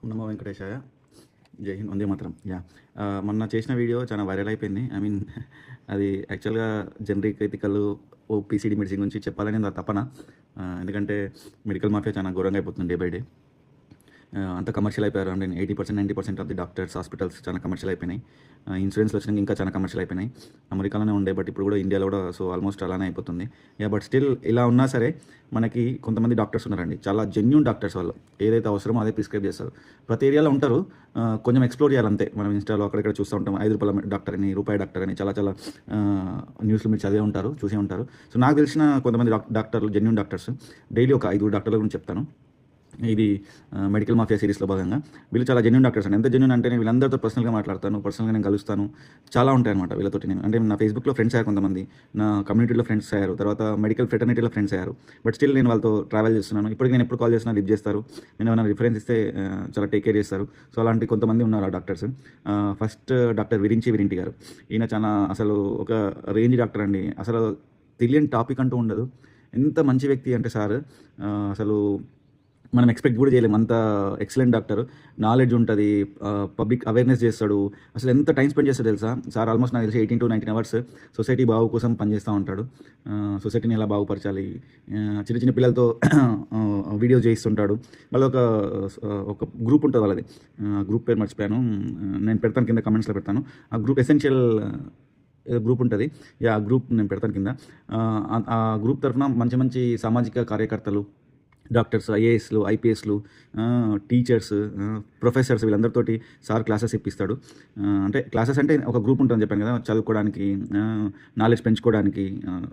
నమో వెంకటేశాయ. జై హింద్. వందే మాతరం. మొన్న చేసిన వీడియో చాలా వైరల్ అయిపోయింది. అది యాక్చువల్‌గా జనరిక్ ఎథికల్ పీసీడీ మెడిసిన్ గురించి చెప్పాలని నా తపన. ఎందుకంటే మెడికల్ మాఫియా చాలా ఘోరంగా అయిపోతుంది డే బై డే. అంతా కమర్షియల్ అయిపోయారు. 80% 90% ఆఫ్ ది డాక్టర్స్, హాస్పిటల్స్ చాలా కమర్షియల్ అయిపోయినాయి. ఇన్సూరెన్స్‌లు వచ్చినాక ఇంకా చాలా కమర్షియల్ అయిపోయినాయి. అమెరికాలోనే ఉండే బట్ ఇప్పుడు కూడా ఇండియాలో కూడా ఆల్మోస్ట్ అలానే అయిపోతుంది. బట్ స్టిల్ ఇలా ఉన్నా సరే మనకి కొంతమంది డాక్టర్స్ ఉన్నారండి. చాలా జెన్యూన్ డాక్టర్స్ వాళ్ళు. ఏదైతే అవసరమో అదే ప్రిస్క్రైబ్ చేస్తారు. ప్రతి ఏరియాలో ఉంటారు. కొంచెం ఎక్స్‌ప్లోర్ చేయాలంతే. మనం ఇన్‌స్టాలో అక్కడక్కడ చూస్తూ ఉంటాం. ₹5 డాక్టర్ అని, రూపాయి డాక్టర్ అని చాలా చాలా న్యూస్‌లు మీరు చదివే ఉంటారు, చూసే ఉంటారు. సో నాకు తెలిసిన కొంతమంది డాక్టర్లు, జెన్యూన్ డాక్టర్స్, డైలీ ఒక 5 డాక్టర్ల గురించి చెప్తాను. ఇది మెడికల్ మాఫియా సిరీస్లో భాగంగా. వీళ్ళు చాలా జెన్యూన్ డాక్టర్స్ అండి. ఎంత జెన్యూన్ అంటే నేను వీళ్ళందరితో పర్సనల్గా మాట్లాడతాను, పర్సనల్గా నేను కలుస్తాను. చాలా ఉంటాయన్నమాట వీళ్ళతోటి. నేను నా ఫేస్బుక్లో ఫ్రెండ్స్ అయ్యారు కొంతమంది, నా కమ్యూనిటీలో ఫ్రెండ్స్ అయ్యారు, తర్వాత మెడికల్ ఫ్రెటర్నిటీలో ఫ్రెండ్స్ అయ్యారు. బట్ స్టిల్ నేను వాళ్ళతో ట్రావెల్ చేస్తున్నాను. ఇప్పటికి నేను ఎప్పుడు కాల్ చేసినా లిఫ్ట్ చేస్తారు. నేను ఏమైనా రిఫరెన్స్ ఇస్తే చాలా టేక్ కేర్ చేస్తారు. సో అలాంటి కొంతమంది ఉన్నారు ఆ డాక్టర్స్. ఫస్ట్ డాక్టర్ విరింటి గారు. ఈయన చాలా అసలు ఒక రేంజ్ డాక్టర్ అండి. అసలు తెలియని టాపిక్ అంటూ ఉండదు. ఎంత మంచి వ్యక్తి అంటే సార్, అసలు మనం ఎక్స్పెక్ట్ కూడా చేయలేము. అంత ఎక్సలెంట్ డాక్టర్, నాలెడ్జ్ ఉంటుంది, పబ్లిక్ అవేర్నెస్ చేస్తాడు. అసలు ఎంత టైం స్పెండ్ చేస్తాడు తెలుసా సార్? ఆల్మోస్ట్ నాకు తెలిసి 18 to 19 అవర్స్ సొసైటీ బాగు కోసం పనిచేస్తూ ఉంటాడు. సొసైటీని ఎలా బాగుపరచాలి, చిన్న చిన్న పిల్లలతో వీడియోస్ చేయిస్తుంటాడు. మళ్ళీ ఒక గ్రూప్ ఉంటుంది వాళ్ళది. గ్రూప్ పేరు మర్చిపోయాను, నేను పెడతాను కింద కమెంట్స్లో పెడతాను. ఆ గ్రూప్ ఎసెన్షియల్ గ్రూప్ ఉంటుంది. ఆ గ్రూప్ నేను పెడతాను కింద. ఆ గ్రూప్ తరఫున మంచి మంచి సామాజిక కార్యకర్తలు, డాక్టర్స్, ఐఏఎస్లు, ఐపీఎస్లు, టీచర్స్, ప్రొఫెసర్స్ వీళ్ళందరితోటి సార్ క్లాసెస్ ఇప్పిస్తాడు. అంటే క్లాసెస్ అంటే ఒక గ్రూప్ ఉంటుందని చెప్పాను కదా, చదువుకోవడానికి, నాలెడ్జ్ పెంచుకోవడానికి.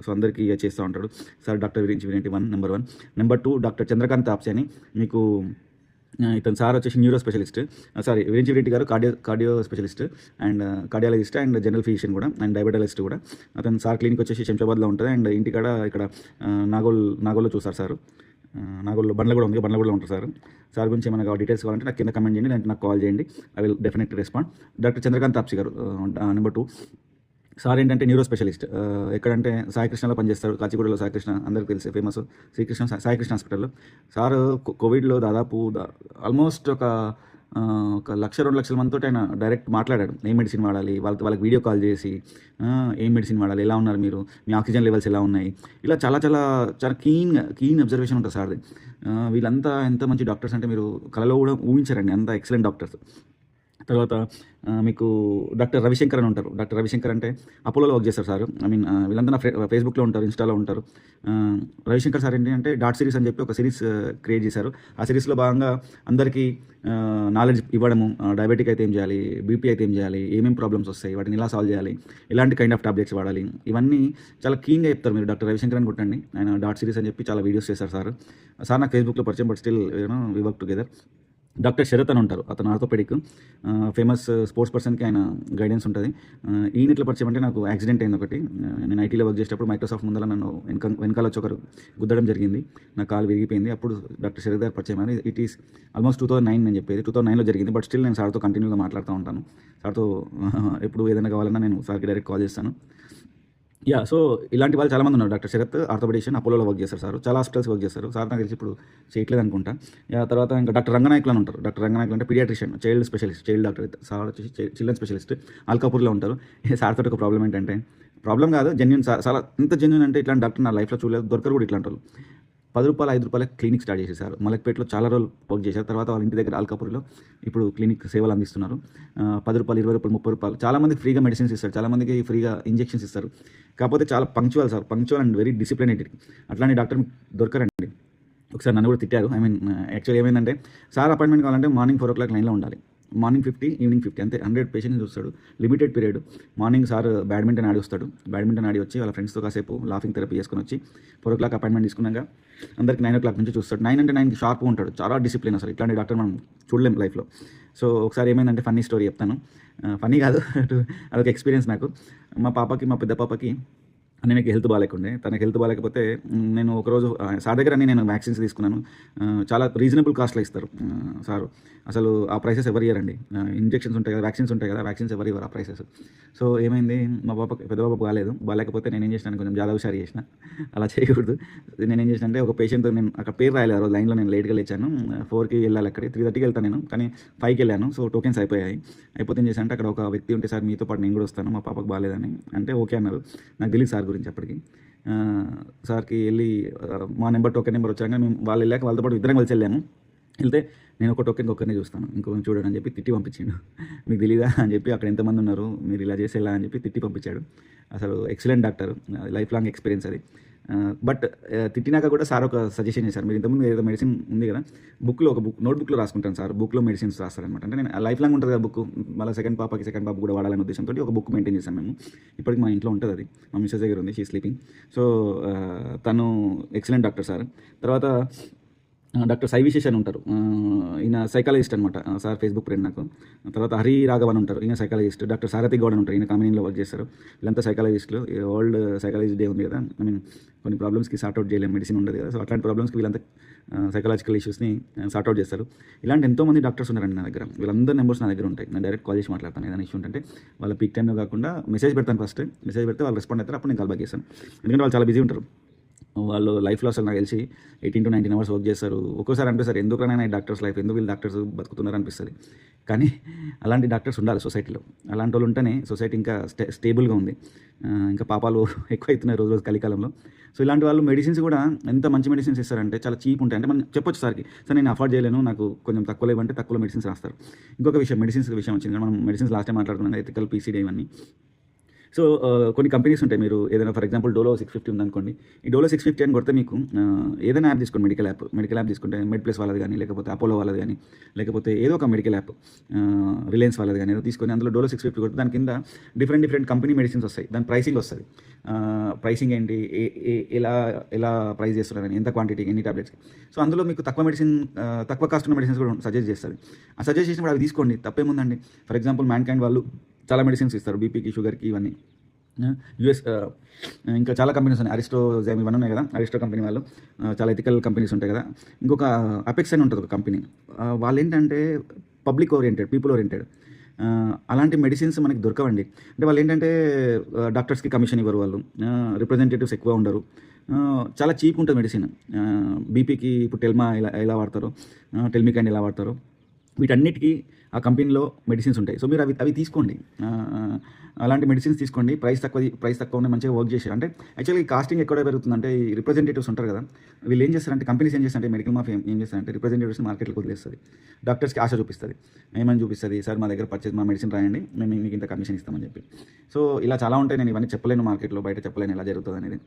సో అందరికీ చేస్తూ ఉంటాడు sir. Doctor Virinti 1 number 1. Number 2 doctor Chandrakant Taapsee అని. మీకు ఇతను సార్ వచ్చేసి న్యూరో స్పెషలిస్ట్. విరింటి గారు cardio specialist and cardiologist and general physician కూడా, అండ్ డయాబెటాలజిస్ట్ కూడా. అతను సార్ క్లినిక్ వచ్చేసి శంషాబాద్లో ఉంటుంది. అండ్ ఇంటికాడ ఇక్కడ నాగోల్లో చూస్తారు సార్. నాగోల్లో బండ్లగూడ ఉంది, బండ్లగూడలో ఉంటారు సార్. సార్ గురించి ఏమైనా డీటెయిల్స్ కావాలంటే నాకు కింద కమెంట్ చేయండి, లేదంటే నాకు కాల్ చేయండి. I will definitely respond. Doctor Chandrakant Tapsi garu number 2. Sir ఏంటంటే న్యూరో స్పెషలిస్ట్. ఎక్కడంటే సాయికృష్ణలో పనిచేస్తారు. కాచిగూడలో సాయికృష్ణ అందరికీ తెలిసే ఫేమస్ సాయికృష్ణ హాస్పిటల్లో. సార్ కోవిడ్లో దాదాపు ఆల్మోస్ట్ ఒక 1,00,000-2,00,000 మందితో ఆయన డైరెక్ట్ మాట్లాడాడు. ఏం మెడిసిన్ వాడాలి, వాళ్ళకి వీడియో కాల్ చేసి ఏం మెడిసిన్ వాడాలి, ఎలా ఉన్నారు మీరు, మీ ఆక్సిజన్ లెవెల్స్ ఎలా ఉన్నాయి, ఇలా చాలా చాలా చాలా కీన్ అబ్జర్వేషన్ ఉంటుంది సార్ది. వీళ్ళంతా ఎంత మంచి డాక్టర్స్ అంటే మీరు కళలో కూడా ఊహించారండి, అంత ఎక్సలెంట్ డాక్టర్స్. తర్వాత మీకు డాక్టర్ రవిశంకర్ అని ఉంటారు. డాక్టర్ రవిశంకర్ అంటే అపోలోలో వర్క్ చేస్తారు సార్. వీళ్ళంతా నా ఫేస్బుక్లో ఉంటారు, ఇన్స్టాలో ఉంటారు. రవిశంకర్ సార్ ఏంటి అంటే డాట్ సిరీస్ అని చెప్పి ఒక సిరీస్ క్రియేట్ చేశారు. ఆ సిరీస్లో భాగంగా అందరికీ నాలెడ్జ్ ఇవ్వడము, డయాబెటిక్ అయితే ఏం చేయాలి, బీపీ అయితే ఏం చేయాలి, ఏమేమి ప్రాబ్లమ్స్ వస్తాయి, వాటిని ఎలా సాల్వ్ చేయాలి, ఎలాంటి కైండ్ ఆఫ్ టాబ్లెట్స్ వాడాలి, ఇవన్నీ చాలా క్లీన్గా చెప్తారు. మీరు డాక్టర్ రవిశంకర్ అని కొట్టండి, ఆయన డాట్ సిరీస్ అని చెప్పి చాలా వీడియోస్ చేస్తారు సార్. సార్ నాకు ఫేస్బుక్లో పరిచయం, but still we work together. Doctor Sharath అని ఉంటారు, అతను ఆర్థోపెడిక్ ఫేమస్ స్పోర్ట్స్ పర్సన్కి ఆయన గైడెన్స్ ఉంటుంది. ఈయన ఎట్లా పరిచయం అంటే, నాకు యాక్సిడెంట్ అయింది ఒకటి. నేను ఐటీలో వర్క్ చేసేటప్పుడు మైక్రోసాఫ్ట్ ముందర నన్ను వెనకాల వచ్చి ఒకరు గుద్దడం జరిగింది, నా కాలు విరిగిపోయింది. అప్పుడు డాక్టర్ శరత్ గారు పరిచయం అని. ఇట్ ఈస్ ఆల్మోస్ట్ 2009 నేను చెప్పేది, 2009లో జరిగింది. బట్ స్టిల్ నేను సార్తో కంటిన్యూగా మాట్లాడుతూ ఉంటాను. సార్తో ఎప్పుడు ఏదైనా కావాలన్నా నేను సార్కి డైరెక్ట్ కాల్ చేస్తాను. సో ఇలాంటి వాళ్ళు చాలామంది ఉన్నారు. డాక్టర్ శరత్ ఆర్థోపెడిషియన్, అపోలోలో వర్క్ చేస్తారు సార్. చాలా హాస్పిటల్స్ వర్క్ చేస్తారు సార్. నాకు తెలిసి ఇప్పుడు చేయట్లేదు అనుకుంటా. తర్వాత ఇంకా డాక్టర్ రంగనాయకులు అని ఉంటారు. డాక్టర్ రంగనాయకులు అంటే paediatrician, child specialist, child doctor. Sir వచ్చేసి చిల్డ్రన్ స్పెషలిస్ట్, అల్కాపూర్లో ఉంటారు. సార్తో ఒక ప్రాబ్లం ఏంటంటే, ప్రాబ్లం కాదు, జెన్యూన్ సార్. చాలా ఎంత జెన్యూన్ అంటే, ఇట్లాంటి డాక్టర్ నా లైఫ్లో చూడలేదు, దొరకరు కూడా ఇట్లాంటి వాళ్ళు. ₹10 ₹5 క్లినిక్ స్టార్ట్ చేసేసారు. మలక్పేటలో చాలా రోజులు వర్క్ చేశారు. తర్వాత వాళ్ళ ఇంటి దగ్గర అల్కాపూర్లో ఇప్పుడు క్లినిక్ సేవలు అందిస్తున్నారు. ₹10 ₹20 ₹30 చాలామందికి ఫ్రీగా మెడిసిన్స్ ఇస్తారు, చాలామందికి ఫ్రీగా ఇంజెక్షన్స్ ఇస్తారు. కాకపోతే చాలా punctual sir, punctual and very disciplined. అట్లాంటి డాక్టర్ దొరకరండి. ఒకసారి నన్ను కూడా తిట్టారు. యాక్చువల్లీ ఏమైందంటే, సార్ అపాయింట్మెంట్ కావాలంటే మార్నింగ్ 4 o'clock లైన్లో ఉండాలి. మార్నింగ్ 50, ఈవినింగ్ 50 అంతే. 100 పేషెంట్ని చూస్తాడు, limited period. Morning sir badminton ఆడి వస్తాడు. బ్యాడ్మింటన్ ఆడి వచ్చి వాళ్ళ ఫ్రెండ్స్తో కాసేపు లాఫింగ్ థెరపీ చేసుకొని వచ్చి 4 o'clock అపాయింట్మెంట్ తీసుకున్నాక అందరికి 9 o'clock నుంచి చూస్తాడు. 9 అంటే 9కి షార్ప్గా ఉంటాడు. చాలా డిసిప్లిన్ అసలు. ఇట్లాంటి డాక్టర్ మనం చూడలేం లైఫ్లో. సో ఒకసారి ఏమైందంటే, ఫన్నీ స్టోరీ చెప్తాను. ఫన్నీ కాదు, అదొక ఎక్స్పీరియన్స్ నాకు. మా పెద్ద పాపకి అన్నయ్యకి హెల్త్ బాగాలేకుండే. తనకి హెల్త్ బాగాలేకపోతే నేను ఒకరోజు సార్ దగ్గర అన్ని నేను వ్యాక్సిన్స్ తీసుకున్నాను. చాలా రీజనబుల్ కాస్ట్‌లో ఇస్తారు సారు. అసలు ఆ ప్రైసెస్ ఎవరు ఇయ్యరండి. ఇంజెక్షన్స్ ఉంటాయి కదా! వ్యాక్సిన్స్ ఉంటాయి కదా! వ్యాక్సిన్స్ ఎవరు ఇవ్వరు ఆ ప్రైసెస్. సో, ఏమైంది మా పాపకి పెద్ద పాపకి బాలేకపోతే నేనేం చేసినాను కొంచెం జాదా హుషారు చేసిన. అలా చేయకూడదు. నేనేం చేసినా అంటే ఒక పేషెంట్‌తో నేను అక్కడ పేరు రాయలేదు ఆ రోజు లైన్‌లో నేను లేట్‌గా లేచాను. 4కి వెళ్ళాలి అక్కడికి. 3:30కి వెళ్తాను నేను. కానీ 5కి వెళ్ళాను. సో, టోకెన్స్ అయిపోయాయి. అయిపోతే ఏం చేశానంటే అక్కడ ఒక వ్యక్తి ఉంటే సార్ మీతో పాటు నేను కూడా వస్తాను. మా పాపకి బాలేదని. అంటే ఓకే అన్నారు. నాకు తెలీదు సార్ గురించి అప్పటికి. సార్‌కి వెళ్ళి మా నెంబర్ టోకెన్ నెంబర్ వచ్చాక మేము వాళ్ళు వెళ్ళాక వాళ్ళతో పాటు ఇద్దరం కలిసి వెళ్ళాము. వెళ్తే నేను ఒక టోకెన్‌కి ఒక్కరినే చూస్తాను. ఇంకొకరిని చూడను అని చెప్పి తిట్టి పంపించిండు. మీకు తెలీదా అని చెప్పి అక్కడ ఎంతమంది ఉన్నారు మీరు ఇలా చేసి ఎలా అని చెప్పి తిట్టి పంపించాడు. అసలు excellent doctor. Life long experience అది. బట్ తిట్టినాక కూడా సార్ ఒక సజెషన్ చేశారు. మీరు ఇంతకుముందు ఏదో మెడిసిన్ ఉంది కదా! నోట్‌బుక్‌లో రాసుకుంటాను సార్. బుక్‌లో మెడిసిన్స్ రాస్తారనమాట. అంటే నేను లైఫ్ లాంగ్ ఉంటుంది కదా బుక్. మళ్ళీ సెకండ్ పాప కూడా వాడాలనే ఉద్దేశంతో ఒక బుక్ మెయింటైన్ చేశాం మేము. ఇప్పటికి మా ఇంట్లో ఉంటుంది అది. మా మిసెస్ దగ్గర ఉంది. She sleeping. సో, తను ఎక్సలెంట్ డాక్టర్ సార్. తర్వాత డాక్టర్ సై విశేష్ అని ఉంటారు. ఈయన సైకాలజిస్ట్ అనమాట. సార్ ఫేస్‌బుక్ ఫ్రెండ్ నాకు. తర్వాత హరి రాఘవన్ ఉంటారు. ఈయన సైకాలజిస్ట్. డాక్టర్ సారథి గౌడ్ అని ఉంటారు. ఈయన కామినీలో వర్క్ చేస్తారు. వీళ్ళంతా సైకాలజిస్టులు. వరల్డ్ సైకాలజీ డే ఉంది కదా! ఐ మీన్ కొన్ని ప్రాబ్లమ్స్‌కి సార్ట్ అవుట్ చేయలేము. మెడిసిన్ ఉండదు కదా! సో, అట్లాంటి ప్రాబ్లమ్స్‌కి వీళ్ళంతా సైకలాజికల్ ఇష్యూస్‌ని సార్ట్ అవుట్ చేస్తారు. ఇలాంటి ఎంతోమంది డాక్టర్స్ ఉన్నారండి నా దగ్గర. వీళ్ళందరి నెంబర్స్ నా దగ్గర ఉంటాయి. నేను డైరెక్ట్ కాల్ చేసి మాట్లాడతాను. ఏదైనా ఇష్యూ ఉంటే వాళ్ళ పీక్ టైమ్‌లో కాకుండా మెసేజ్ పెడతాను ఫస్ట్. మెసేజ్ పెడితే వాళ్ళు రెస్పాండ్ అవుతారు. అప్పుడు నేను కాల్ బ్యాక్ చేస్తాను. ఎందుకంటే వాళ్ళు చాలా బిజీ ఉంటారు. వాళ్ళు లైఫ్‌లో అసలు నాకు తెలిసి 18-19 అవర్స్ వర్క్ చేస్తారు. ఒక్కోసారి అనిపిస్తారు ఎందుకురా ఈ డాక్టర్స్ లైఫ్ ఎందుకు వీళ్ళు డాక్టర్స్ బతుకుతున్నారు అనిపిస్తది. కానీ అలాంటి డాక్టర్స్ ఉండాలి సొసైటీలో. అలాంటోళ్ళు ఉంటేనే సొసైటీ ఇంకా స్టేబుల్‌గా ఉంది. ఇంకా పాపాలు ఎక్కువైతున్నాయి రోజు రోజు కలికాలంలో. సో, ఇలాంటి వాళ్ళు మెడిసిన్స్ కూడా ఎంత మంచి మెడిసిన్స్ ఇస్తారంటే చాలా చీప్ ఉంటాయి. అంటే మనం చెప్పొచ్చు సార్‌కి, సార్ నేను అఫోర్డ్ చేయలేను. నాకు కొంచెం తక్కువలో ఇవ్వంటే తక్కువలో మెడిసిన్స్ రాస్తారు. ఇంకొక విషయం మెడిసిన్స్ విషయం వచ్చింది. మనం మెడిసిన్స్ లాస్ట్ టైం మాట్లాడుకున్నాం కదా! ఎథికల్ పీసీడీ ఇవన్నీ. సో, కొన్ని కంపెనీస్ ఉంటాయి. మీరు ఏదైనా ఫర్ ఎగ్జాంపుల్ డోలో 650 ఉందనుకోండి. ఈ డోలో 650 అని కొడితే మీకు ఏదైనా యాప్ తీసుకోండి మెడికల్ యాప్ తీసుకుంటే మెడ్ ప్లస్ వాళ్ళది కానీ, లేకపోతే అపోలో వాళ్ళది కానీ, లేకపోతే ఏదో ఒక మెడికల్ యాప్ రిలయన్స్ వాళ్ళది కానీ ఏదో తీసుకొని అందులో డోలో 650 కొడితే దాని కింద డిఫరెంట్ కంపెనీ మెడిసిన్స్ వస్తాయి. దాని ప్రైసింగ్ వస్తుంది. ప్రైసింగ్ ఏంటి, ఎలా ఎలా ప్రైస్ చేస్తున్నారని, ఎంత క్వాంటిటీ, ఎన్ని టాబ్లెట్స్కి. సో, అందులో మీకు తక్కువ కాస్ట్ ఉన్న మెడిసిన్స్ కూడా సజెస్ట్ చేస్తుంది. ఆ సజెస్ట్ చేసినప్పుడు అవి తీసుకోండి, తప్పేముందండి. ఫర్ ఎగ్జాంపుల్ మ్యాన్కైండ్ వాళ్ళు చాలా మెడిసిన్స్ ఇస్తారు బీపీకి, షుగర్కి ఇవన్నీ. యూఎస్ ఇంకా చాలా కంపెనీస్ ఉన్నాయి. అరిస్టోజైమ్ ఇవన్నీ ఉన్నాయి కదా! అరిస్టో కంపెనీ వాళ్ళు చాలా ఎథికల్ కంపెనీస్ ఉంటాయి కదా! ఇంకొక అపెక్స్ అని ఉంటుంది ఒక కంపెనీ. వాళ్ళు ఏంటంటే పబ్లిక్ ఓరియంటెడ్, పీపుల్ ఓరియంటెడ్. అలాంటి మెడిసిన్స్ మనకి దొరకవండి. అంటే వాళ్ళు ఏంటంటే డాక్టర్స్కి కమిషన్ ఇవ్వరు వాళ్ళు. రిప్రజెంటేటివ్స్ ఎక్కువ ఉండరు. చాలా చీప్ ఉంటుంది మెడిసిన్. బీపీకి ఇప్పుడు టెల్మా ఎలా వాడతారో, టెల్మికైండ్ ఎలా వాడతారో వీటన్నిటికీ ఆ కంపెనీలో మెడిసిన్స్ ఉంటాయి. సో, మీరు అవి తీసుకోండి. అలాంటి మెడిసిన్స్ తీసుకోండి. ప్రైస్ తక్కువ ఉన్నాయి, మంచిగా వర్క్ చేశారు. అంటే యాక్చువల్లీ కాస్టింగ్ ఎక్కడ పెరుగుతుందంటే ఈ రిప్రజెంటేటివ్స్ ఉంటారు కదా! వీళ్ళు ఏం చేస్తారంటే కంపెనీస్ ఏం చేస్తారంటే మెడికల్ మాఫియా ఏం చేస్తారంటే రిప్రజెంటేటివ్స్ని మార్కెట్లోకి వదిలేస్తుంది. డాక్టర్స్కి ఆశ చూపిస్తుంది. ఏమని చూపిస్తుంది, సార్ మా దగ్గర మా మెడిసిన్ రాయండి, మేము మీకు ఇంత కమిషన్ ఇస్తామని చెప్పి. సో, ఇలా చాలా ఉంటాయి. నేను ఇవన్నీ చెప్పలేను మార్కెట్లో, బయట చెప్పలేను ఎలా జరుగుతుంది అనేది.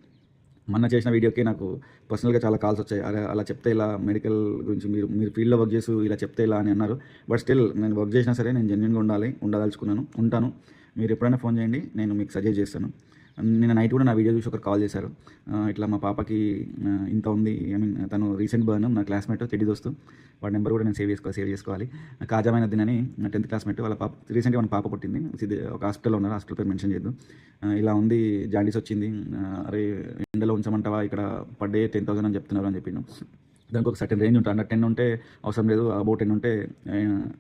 మొన్న చేసిన వీడియోకి నాకు పర్సనల్గా చాలా కాల్స్ వచ్చాయి. అలా చెప్తే ఇలా మెడికల్ గురించి మీరు ఫీల్డ్లో వర్క్ చేస్తూ ఇలా చెప్తే ఇలా అని అన్నారు. బట్ స్టిల్ నేను వర్క్ చేసినా సరే నేను జెన్యూన్గా ఉంటాను. మీరు ఎప్పుడైనా ఫోన్ చేయండి, నేను మీకు సజెస్ట్ చేస్తాను. నిన్న నైట్ కూడా నా వీడియో చూసి ఒకరు కాల్ చేశారు. ఇట్లా మా పాపకి ఇంత ఉంది, ఐ మీన్ తను రీసెంట్ బర్న్, నా క్లాస్మేట్ చెడ్డి దోస్తు. వాడి నెంబర్ కూడా నేను సేవ్ చేసుకోవాలి. కాజామైన దినని 10th క్లాస్మేట్, వాళ్ళ పాప రీసెంట్గా మన పాప పుట్టింది. ఒక హాస్పిటల్లో ఉన్నారు, హాస్పిటల్ పేరు మెన్షన్ చేయొద్దు. ఇలా ఉంది, జాండీస్ వచ్చింది, అరే ఎండలో ఉంచమంటావా, ఇక్కడ పర్ డే 10,000 అని చెప్తున్నారు అని చెప్పిండు. దానికి ఒక సర్టెన్ రేంజ్ ఉంటుంది. 10 ఉంటే అవసరం లేదు, అబౌట్ 10 ఉంటే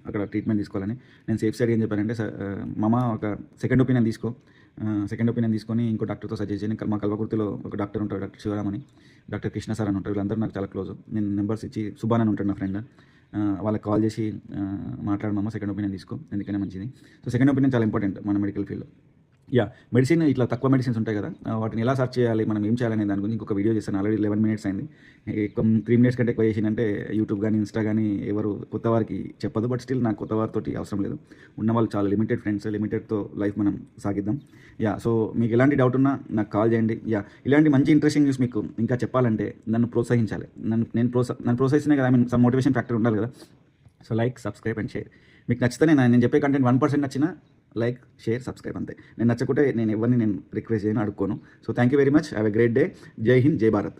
అక్కడ ట్రీట్మెంట్ తీసుకోవాలని. నేను సేఫ్ సైడ్ ఏం చెప్పానంటే, మామ ఒక సెకండ్ ఒపీనియన్ తీసుకొని ఇంకో డాక్టర్తో సజెస్ట్ చేయండి. మా కల్వకుర్తిలో ఒక డాక్టర్ ఉంటాడు, డాక్టర్ శివరామ్ అని, డాక్టర్ కృష్ణ సార్ అని ఉంటారు. వీళ్ళందరూ నాకు చాలా క్లోజ్. నేను నెంబర్స్ ఇచ్చి సుబాన్ అని ఉంటాడు నా ఫ్రెండ్, వాళ్ళకి కాల్ చేసి మాట్లాడమమ్మ, సెకండ్ ఒపీనియన్ తీసుకో, ఎందుకైనా మంచిది. సో, సెకండ్ ఒపీనియన్ చాలా ఇంపార్టెంట్ మన మెడికల్ ఫీల్డ్లో. మెడిసిన్ ఇట్లా తక్కువ మెడిసిన్స్ ఉంటాయి కదా, వాటిని ఎలా సర్చ్ చేయాలి, మనం ఏం చేయాలనే దాని గురించి ఇంకొక వీడియో చేస్తాను. ఆల్రెడీ 11 minutes అయింది. 3 minutes కంటే ఎక్కువ చేసిందంటే యూట్యూబ్ కానీ ఇన్స్టా కానీ ఎవరు కొత్త వారికి చెప్పదు. బట్ స్టిల్ నాకు కొత్త వారితో అవసరం లేదు. ఉన్న వాళ్ళు చాలా లిమిటెడ్ ఫ్రెండ్స్, లిమిటెడ్తో లైఫ్ మనం సాగిద్దాం. సో, మీకు ఎలాంటి డౌట్ ఉన్నా నాకు కాల్ చేయండి. ఇలాంటి మంచి ఇంట్రెస్టింగ్ న్యూస్ మీకు ఇంకా చెప్పాలంటే నన్ను ప్రోత్సహించాలి. నన్ను ప్రోత్సహిస్తేనే కదా, I mean some motivation factor ఉండాలి కదా. So, like, subscribe and share. మీకు నచ్చితే నేను చెప్పే కంటెంట్ 1% నచ్చినా లైక్, షేర్, సబ్స్క్రైబ్ అంతే. నేను నచ్చకుంటే నేను ఎవరిని రిక్వెస్ట్ చేయను, అడుక్కోను. So, thank you very much. Have a great day. జై హింద్, జై భారత్.